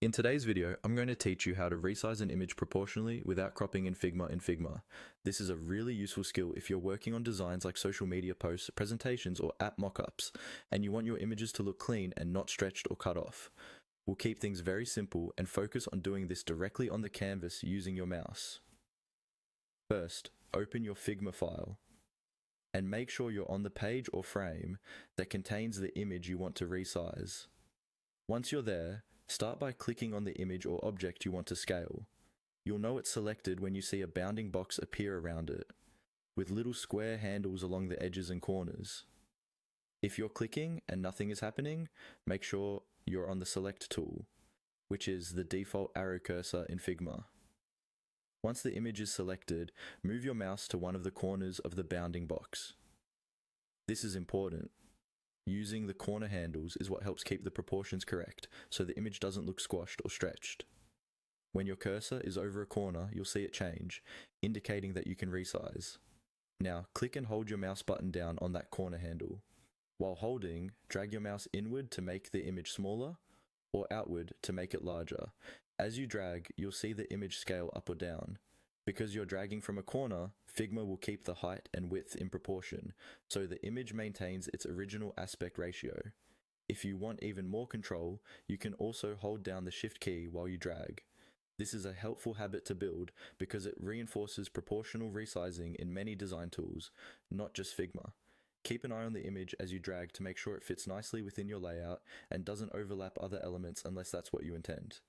In today's video, I'm going to teach you how to resize an image proportionally without cropping in Figma. This is a really useful skill if you're working on designs like social media posts, presentations, or app mockups, and you want your images to look clean and not stretched or cut off. We'll keep things very simple and focus on doing this directly on the canvas using your mouse. First, open your Figma file and make sure you're on the page or frame that contains the image you want to resize. Once you're there, start by clicking on the image or object you want to scale. You'll know it's selected when you see a bounding box appear around it, with little square handles along the edges and corners. If you're clicking and nothing is happening, make sure you're on the Select tool, which is the default arrow cursor in Figma. Once the image is selected, move your mouse to one of the corners of the bounding box. This is important. Using the corner handles is what helps keep the proportions correct, so the image doesn't look squashed or stretched. When your cursor is over a corner, you'll see it change, indicating that you can resize. Now, click and hold your mouse button down on that corner handle. While holding, drag your mouse inward to make the image smaller, or outward to make it larger. As you drag, you'll see the image scale up or down. Because you're dragging from a corner, Figma will keep the height and width in proportion, so the image maintains its original aspect ratio. If you want even more control, you can also hold down the Shift key while you drag. This is a helpful habit to build because it reinforces proportional resizing in many design tools, not just Figma. Keep an eye on the image as you drag to make sure it fits nicely within your layout and doesn't overlap other elements unless that's what you intend.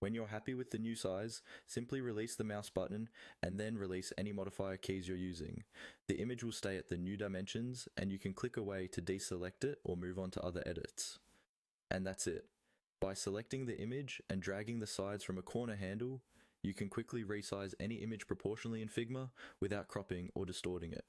When you're happy with the new size, simply release the mouse button and then release any modifier keys you're using. The image will stay at the new dimensions and you can click away to deselect it or move on to other edits. And that's it. By selecting the image and dragging the sides from a corner handle, you can quickly resize any image proportionally in Figma without cropping or distorting it.